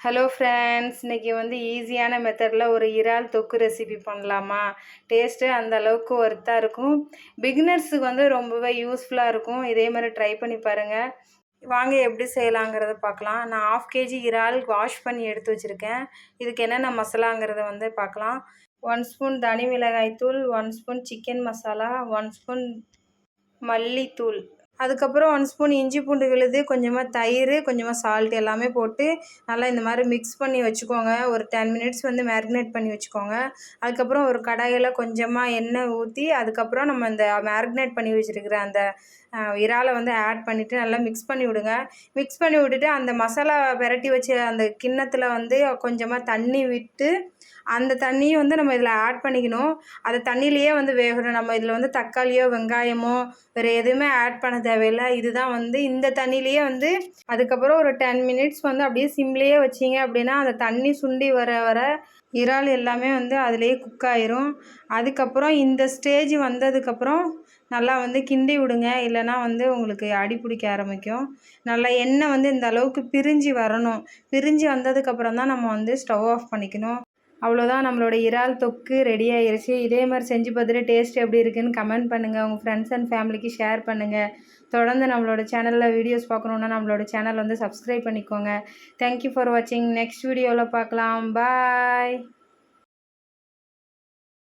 Hello friends, இன்றைக்கி வந்து ஈஸியான மெத்தடில் ஒரு இறால் தொக்கு ரெசிபி பண்ணலாமா? டேஸ்ட்டு அந்த அளவுக்கு ஒர்த்தாக இருக்கும். பிகினர்ஸுக்கு வந்து ரொம்பவே யூஸ்ஃபுல்லாக இருக்கும். இதே மாதிரி ட்ரை பண்ணி பாருங்கள். வாங்க எப்படி செய்யலாங்கிறத பார்க்கலாம். நான் 1/2 kg இறால் வாஷ் பண்ணி எடுத்து வச்சுருக்கேன். இதுக்கு என்னென்ன மசாலாங்கிறத வந்து பார்க்கலாம். 1 ஸ்பூன் தனி மிளகாய் தூள், 1 ஸ்பூன் சிக்கன் மசாலா, 1 ஸ்பூன் மல்லித்தூள், அதுக்கப்புறம் 1 ஸ்பூன் இஞ்சி பூண்டு விழுது, கொஞ்சமாக தயிர், கொஞ்சமாக சால்ட் எல்லாமே போட்டு நல்லா இந்த மாதிரி மிக்ஸ் பண்ணி வச்சுக்கோங்க. ஒரு 10 மினிட்ஸ் வந்து மேரினேட் பண்ணி வச்சுக்கோங்க. அதுக்கப்புறம் ஒரு கடாயில் கொஞ்சமாக எண்ணெய் ஊற்றி அதுக்கப்புறம் நம்ம இந்த மேரினேட் பண்ணி வச்சுருக்கிற அந்த இறாலை வந்து ஆட் பண்ணிவிட்டு நல்லா மிக்ஸ் பண்ணி விடுங்க. மிக்ஸ் பண்ணி விட்டுட்டு அந்த மசாலா பெரட்டி வச்சு அந்த கிண்ணத்தில் வந்து கொஞ்சமாக தண்ணி விட்டு அந்த தண்ணியை வந்து நம்ம இதில் ஆட் பண்ணிக்கணும். அந்த தண்ணியிலையே வந்து வேகணும். நம்ம இதில் வந்து தக்காளியோ வெங்காயமோ வேறு எதுவுமே ஆட் பண்ண தேவையில்லை. இதுதான் வந்து இந்த தண்ணியிலையே வந்து அதுக்கப்புறம் ஒரு 10 மினிட்ஸ் வந்து அப்படியே சிம்லேயே வச்சிங்க அப்படின்னா அந்த தண்ணி சுண்டி வர வர இறால் எல்லாமே வந்து அதிலேயே குக் ஆயிரும். அதுக்கப்புறம் இந்த ஸ்டேஜ் வந்ததுக்கப்புறம் நல்லா வந்து கிண்டி விடுங்க. இல்லைனா வந்து உங்களுக்கு அடி பிடிக்க ஆரம்பிக்கும். நல்லா எண்ணெய் வந்து இந்த அளவுக்கு பிரிஞ்சு வரணும். பிரிஞ்சு வந்ததுக்கப்புறம் தான் நம்ம வந்து ஸ்டவ் ஆஃப் பண்ணிக்கணும். அவ்வளோதான், நம்மளோட இறால் தொக்கு ரெடி ஆயிருச்சு. இதே மாதிரி செஞ்சு பார்த்துட்டு டேஸ்ட் எப்படி இருக்குதுன்னு கமெண்ட் பண்ணுங்கள். உங்கள் ஃப்ரெண்ட்ஸ் அண்ட் ஃபேமிலிக்கு ஷேர் பண்ணுங்கள். தொடர்ந்து நம்மளோட சேனலில் வீடியோஸ் பார்க்கணுன்னா நம்மளோட சேனல் வந்து சப்ஸ்கிரைப் பண்ணிக்கோங்க. தேங்க்யூ ஃபார் வாட்சிங். நெக்ஸ்ட் வீடியோவில் பார்க்கலாம். பாய்.